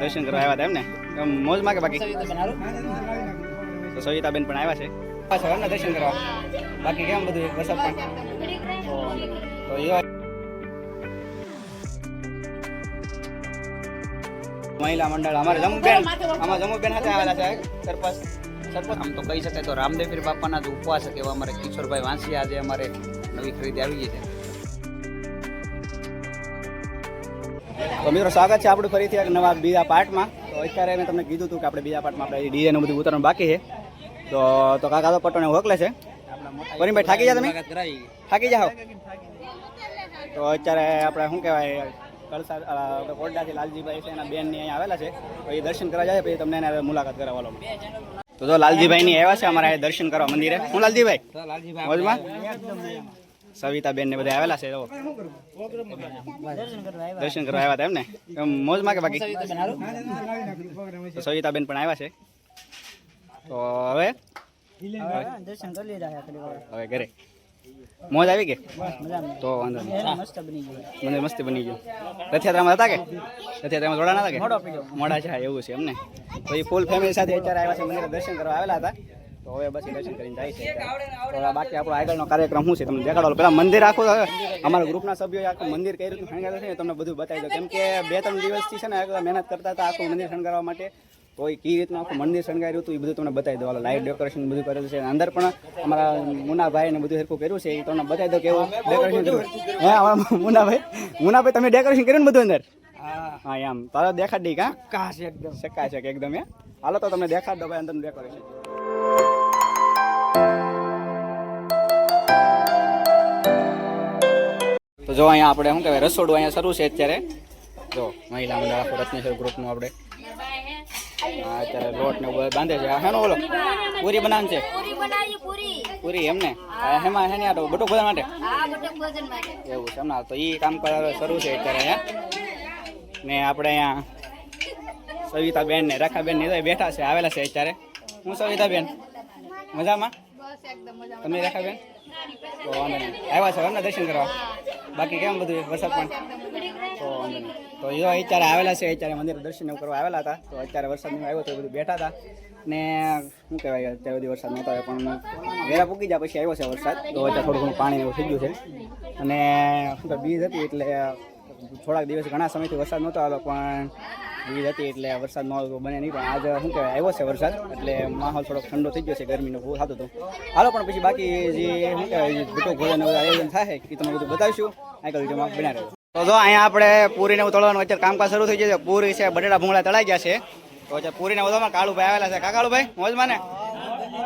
દર્શન કરવા આવ્યા હતા એમ ને? મોજમાં કે બાકી? તો સવિતાબેન પણ આવ્યા છે પાછા ને દર્શન કરવા. બાકી કેમ બધું વરસાદ પણ? તો એ મહિલા મંડળ અમારે જમુબેન સાથે આવેલા છે સરપંચ. આમ તો કહી શકાય તો રામદેવપીર બાપાના જ ઉપવાસક એવા અમારે કિશોરભાઈ વાંસી આજે અમારે નવી ખરીદી આવી ગઈ છે. તો મિત્રો સ્વાગત છે આપણું ફરીથી એક નવા બીજા પાર્ટમાં. તો અત્યારે મેં તમને કીધું હતું કે આપણે બીજા પાર્ટમાં આપણે ડીએનું બધું ઉતારવાનું બાકી છે. તો કાકા તો પટોને હોકલે છે. કરીમભાઈ થાકી જા તમે? થાકી જાઓ. તો અત્યારે આપણે શું કહેવાય કોરડાથી લાલજીભાઈ છે એના બેન ની અહીંયા આવેલા છે. તો એ દર્શન કરવા જાય પછી તમને એને મુલાકાત કરાવવાનો. તો જો લાલજીભાઈ ની આવ્યા છે અમારે દર્શન કરવા મંદિરે. હું લાલજીભાઈ મોજમાં? સવિતાબેન ને બધા આવેલા છે. દર્શન કરવા આવ્યા હતા એમ ને? મોજમાં કે બાકી? તો સવિતાબેન પણ આવ્યા છે. તો હવે દર્શન કરી લીધા. હવે ઘરે મોજ આવી કે? તો વાંધો નહીં, મને મસ્તી બની ગયું. રથયાત્રામાં હતા કે? રથયાત્રામાં જોડા ના હતા કે? મોડા છે એવું છે એમને? તો એ ફૂલ ફેમિલી સાથે અત્યારે આવ્યા છે મંદિરે દર્શન કરવા આવેલા હતા. તો હવે બસ દર્શન કરીને જાય છે. તો બાકી આપણો આગળનો કાર્યક્રમ શું છે તમને દેખાડો. પેલા મંદિર આખું અમારા ગ્રુપના સભ્યોએ આખું મંદિર કઈ રીતનું શણગાર્યું છે તમને બધું બતાવી દો. કેમ કે 2-3 દિવસથી છે ને મહેનત કરતા હતા આખું મંદિર શણગારવા માટે. તો એ કઈ રીતનું આખું મંદિર શણગાર્યું હતું એ બધું તમને બતાવી દો. લાઇટ ડેકોરેશન બધું કરેલું છે. અંદર પણ અમારા મુનાભાઈ ને બધું સરખું કર્યું છે. એ તમને બતાવી દો કેવું ડેકોરેશન કર્યું. હે અમારા મુનાભાઈ તમે ડેકોરેશન કર્યું ને બધું અંદર? હા એમ તારો દેખાડ દઈ સક્કા છે એકદમ. એ હાલો તો તમને દેખાડ દો ભાઈ અંદર ડેકોરેશન. તો જો અહીંયા આપણે શું કહેવાય રસોડું અહીંયા શરૂ છે અત્યારે. જો મહિલા મંડળ આખું રત્નેશ્વર ગ્રુપનું આપણે અત્યારે લોટ ને બાંધે છે. હેનો બોલો પૂરી બનાવ છે? પૂરી એમને હેમાં હે ને બટુક ભોજન માટે એવું છે એમને? તો એ કામ શરૂ છે અત્યારે અહીંયા. ને આપણે અહીંયા સવિતાબેન ને રેખાબેન ને બેઠા છે આવેલા છે અત્યારે. હું સવિતાબેન મજામાં? તમે રેખાબેન? તો વાંધો નહીં, આવ્યા છે એમને દર્શન કરવા? બાકી કેમ બધું વરસાદ પણ? તો વાંધો નહીં. તો એ અત્યારે આવેલા છે અત્યારે મંદિર દર્શન એવું કરવા આવેલા હતા. તો અત્યારે વરસાદ નહીં આવ્યો તો બધું બેઠા હતા. ને શું કહેવાય અત્યારે બધી વરસાદ નહોતો આવ્યો પણ વેરા પૂકી જાય પછી આવ્યો છે વરસાદ. તો અત્યારે થોડું ઘણું પાણી એવું થઈ ગયું છે. અને શું કહે બીજ હતી એટલે થોડાક દિવસ ઘણા સમયથી વરસાદ નહોતો આવ્યો પણ બીજ હતી એટલે વરસાદ ન બને નહીં. પણ આજે શું કહેવાય આવ્યો છે વરસાદ એટલે માહોલ થોડોક ઠંડો થઈ ગયો છે. ગરમીનું બહુ થતું હતું. હાલો પણ પછી બાકી જે શું કહેવાય ભૂટો ભોજન આયોજન થાય એ તમને બધું બતાવીશું આગળ વિડીયોમાં બન્યા રહ્યો. તો જો અહીંયા આપણે પૂરીને તળવાનું અત્યારે કામકાજ શરૂ થઈ જાય છે. પૂરી છે બટેટા ભૂંગળા તળાઈ ગયા છે. તો અત્યારે પૂરીને વધવામાં કાળુભાઈ આવેલા છે. કાળુભાઈ મોજમાં ને?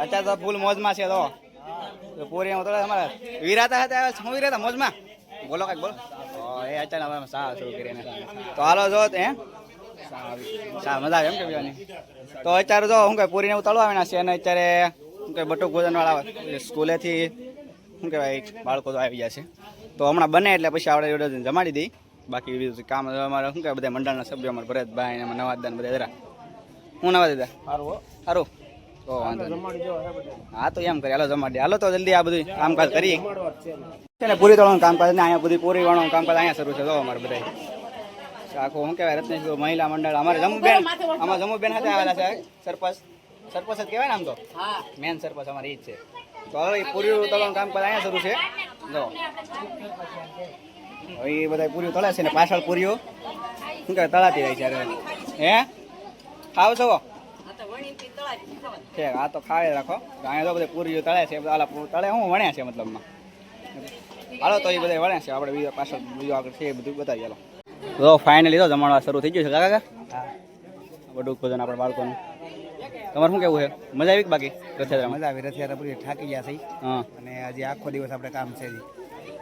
અત્યારે તો ફૂલ મોજમાં છે. તો પૂરીને તળાય અમારા વીરાતા હતા આવ્યા. શું વીરાતા મોજમાં? બોલો કાંઈક બોલો. એ અત્યારે સા શરૂ કરીને. તો હાલો જો મજા આવે એમ કે પીવાની. તો અત્યારે જો શું કહે પૂરીને તળવા આવેલા છે. અને અત્યારે શું કહે બટુક ભોજનવાળા સ્કૂલેથી શું કહેવાય બાળકો તો આવી ગયા છે. તો હમણાં બને એટલે પછી આપણે જમાડી દઈ. બાકી બીજું કામ અમારે શું કહેવાય બધા મંડળના સભ્યો અમારે ભરતભાઈ એમાં નવાદાન બધા જરા. હું નવા દીધા સારું. તો વાંધો હા તો એમ કરી હાલો જમાડી. હાલો તો જલ્દી આ બધું કામકાજ કરીએ છે ને. પૂરી તળવાનું કામકાજ ને અહીંયા બધી પૂરી વાળવાનું કામકાજ અહીંયા શરૂ છે. તો અમારે બધા આખું શું કહેવાય રત્નેશ્વર મહિલા મંડળ અમારે જમુબેન સાથે આવેલા છે. સરપંચ જ કહેવાય ને આમ તો મેન સરપંચ અમારે એ જ છે. તો હવે પૂરી તળવાનું કામકાજ અહીંયા શરૂ છે. જો એ બધા પૂરીઓ તળે છે ને પાછળ પૂરીઓ શું કહેવાય તળાતી રહી છે. હે ખાવ છો? છે આ તો ખાઈ રાખો. અહીંયા તો બધા પૂરીઓ તળે છે. તળે હું વણ્યા છે મતલબમાં. હાલો તો એ બધા વણ્યા છે. આપણે બીજા પાછળ બીજું આગળ છે એ બધું બતાવી. ચાલો તો ફાઇનલી તો જમણવા શરૂ થઈ ગયું છે. કાકા બધું ભોજન આપણે બાળકોનું. તમારે શું કેવું છે? મજા આવી કે બાકી રથયાત્રા? મજા આવી. રથયાત્રા પૂરી થાકી ગયા છે. હા અને હજી આખો દિવસ આપણે કામ છે.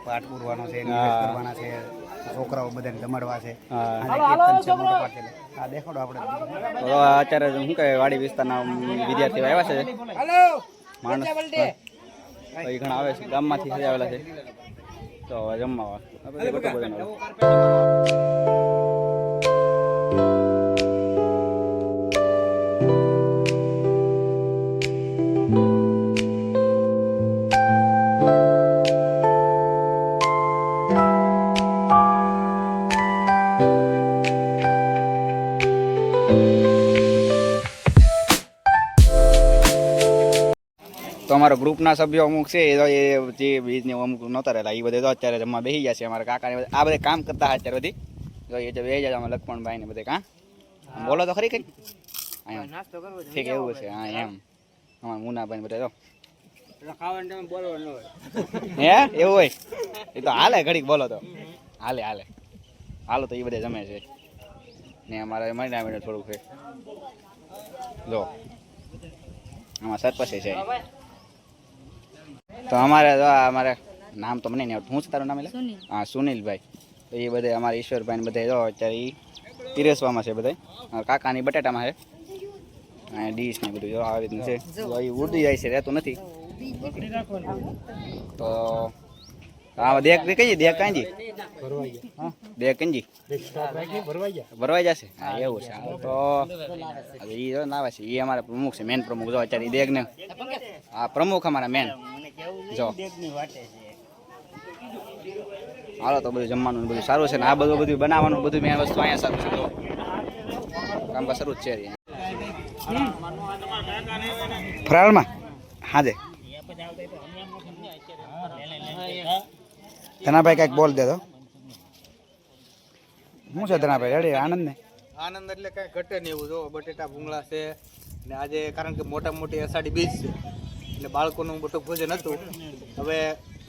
પાઠ પૂરવાનો છે, કરવાના છે, છોકરાઓ બધાને જમાડવા છે. આ દેખાડો આપણે. તો અત્યારે શું કહેવાય વાડી વિસ્તારના વિદ્યાર્થીઓ આવ્યા છે. માણસ એ ઘણા આવે છે ગામમાંથી આવેલા છે. તો જમવા અમારા ગ્રુપના સભ્યો અમુક છે એ જે બીજને અમુક નહોતા રહેલા એ બધે તો અત્યારે જમવા બેસી ગયા છે. અમારા કાકાને આ બધે કામ કરતા હતા અત્યારે બધી જો એ બે જાય અમારા લક્ષ્મણભાઈ ને બધે કાં બોલો તો ખરી કંઈક ઠીક એવું છે. હા એમ અમારા મુનાભાઈ ને બધા તો હે એવું હોય એ તો હાલે ઘડીક બોલો તો હાલે હાલો તો એ બધે જમે છે ને અમારે મહિના થોડુંક છે જો આમાં સરપંચ છે તો અમારે જો અમારે નામ તો મને નહીં આવતું. શું છે તારું નામ? એટલે હા સુનિલભાઈ. તો એ બધે અમારા ઈશ્વરભાઈ ને બધા જો અત્યારે એ તિરેસવામાં છે બધા કાકાની બટાટામાં છે અને ડીશ ને બધું જો આવી રીતનું છે. એ ઉડી જાય છે રહેતું નથી. તો હા દેખ કઈ દેખ કાંજી દેખ કંજી ભરવાઈ જશે. હા એવું છે. તો એ જો નાવે છે એ અમારા પ્રમુખ છે મેન પ્રમુખ જો અત્યારે દેખ ને હા પ્રમુખ અમારા મેન જો હાલો તો બધું જમવાનું બધું સારું છે ને આ બધું બનાવવાનું બધું મેન વસ્તુ અહીંયા સારું છે. જો કામ શરૂ જ છે ફરાળમાં હા દે ધનાભાઈ કઈક બોલ દે તો શું છે ધનાભાઈ રેડી આનંદ ને આનંદ એટલે કઈ ઘટે નહીં એવું જો બટેટા ભૂંગળા છે ને આજે કારણ કે મોટી અષાઢી બીજ છે એટલે બાળકોનું મોટું ભોજન હતું. હવે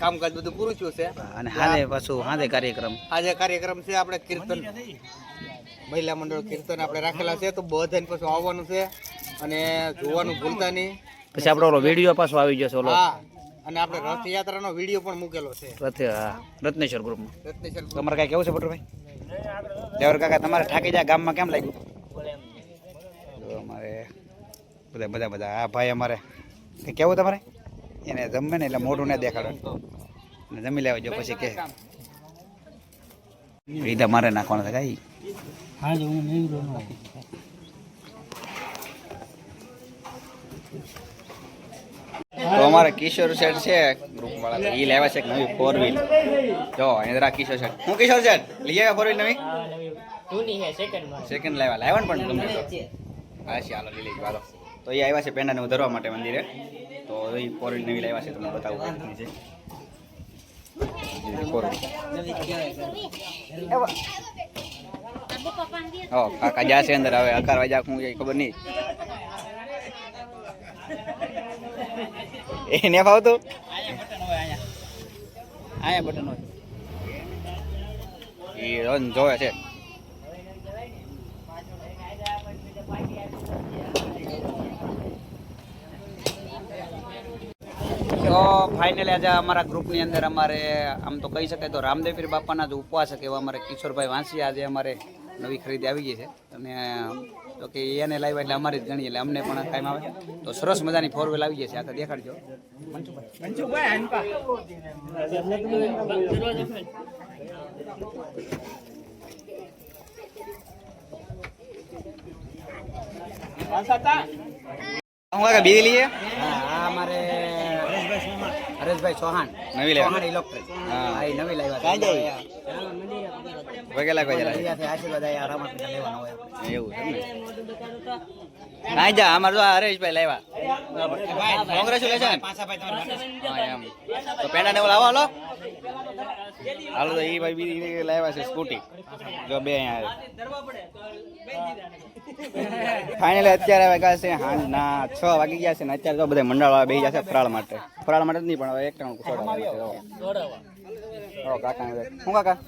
કામકાજ બધું પૂરું થયું છે અને હાદે પાછું હાદે કાર્યક્રમ આજે કાર્યક્રમ છે આપણે કીર્તન મહિલા મંડળ કીર્તન આપણે રાખેલા છે તો બધાને પાછું આવવાનું છે અને જોવાનું ભૂલતા નહીં. પછી આપણો ઓલો વિડીયો પાછો આવી જશે ઓલો હા અને આપણે રથયાત્રાનો વિડીયો પણ મૂકેલો છે રત્નેશ્વર ગ્રુપમાં. રત્નેશ્વર તમારે કઈ કેવું છે પટુભાઈ? દેવર કાકા તમારે ઠાકીજા ગામમાં કેમ લાગ્યું? અમારે બધા આ ભાઈ અમારે કેવું તમારે એને જમે ને એટલે મોઢું ને દેખાડો ને જમી લેવા જો પછી કે રીધા મારે નાખવાનો છે કઈ તો અમારે કિશોર શેઠ છે ગ્રુપ વાળા એ લેવા છે નવી 4 વ્હીલ જો ઇન્દ્રા કિશોર શેઠ હું કિશોર શેઠ લઈ આવ્યા 4 વ્હીલ નવી સેકન્ડ લાવ્યા ને પણ ગમે તો હા ચાલો લઈ લઈ ચાલો. તો એ આવ્યા છે પેંડાને ઉધરવા માટે મંદિરે તો એ 4 વ્હીલ નવી લાવ્યા છે તમને બતાવું છે. કાકા જાશે અંદર હવે 11 વાગ્યા હું ખબર નહીં એ ને ફાવતું આયા બટન હોય એ રન જોવે છે. તો ફાઇનલી આજે અમારા ગ્રુપની અંદર અમારે આમ તો કહી શકાય તો રામદેવપીર બાપાના જ ઉપવાસ છે એવા અમારે કિશોરભાઈ વાંસી આજે અમારે નવી ખરીદી આવી ગઈ છે અને તો કે એને લાવ્યા એટલે અમારી જ ગણીએ એટલે અમને પણ કામ આવે તો સરસ મજાની 4 વ્હીલ આવી ગઈ છે. આ તો દેખાડજો બીજી લઈએ અમારે હરેશભાઈ ચૌહાણ નવી લેવા ઇલેક્ટ્રિક હા એ નવી લાવ્યા કાં જાય આશીર્વાદ લેવાનો હોય એવું છે ને કાં જા અમારે જો હરેશભાઈ લાવ્યા કોંગ્રેચ્યુલેશન એમ તો પેંડા ને હાલો હાલો તો એ ભાઈ બીજી લાવ્યા છે સ્કૂટી જો બે અહીંયા ફાઇનલી અત્યારે વાગ્યા છે હાંજના 6 વાગી ગયા છે ને અત્યારે તો બધા મંડળવાળા બેસી જશે ફરાળ માટે જ નહીં પણ હવે એક ટાણું કાકા શું કાકા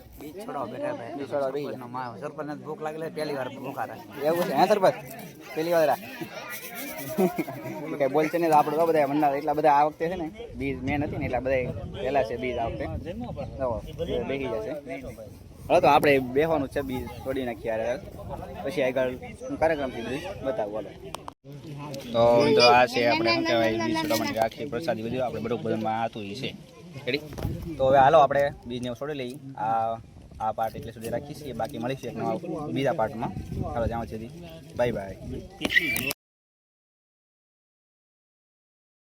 સરપંચ ભૂખ લાગેલી પહેલી વાર ભૂખા એવું છે હે સરપંચ પહેલી વાર કઈ બોલશે નહીં આપણે તો બધા મંડળ એટલા બધા આ વખતે છે ને બીજ મેન હતી ને એટલા બધા પહેલા છે બીજ આ વખતે બેસી જશે. હવે તો આપણે બેસવાનું છે બીજ તોડી નાખીએ પછી આગળ કાર્યક્રમથી બધું બતાવું. તો મિત્રો આ છે આપણે શું કહેવાય બીજ છોડવાની આખી પ્રસાદી બધું આપણે બધું બધામાં આતું છે રેડી. તો હવે હાલો આપણે બીજને છોડી લઈએ. આ પાર્ટ એટલે સુધી રાખીએ છીએ બાકી મળીશું એક નવા બીજા પાર્ટમાં. હાલો જ્યાં સુધી બાય બાય.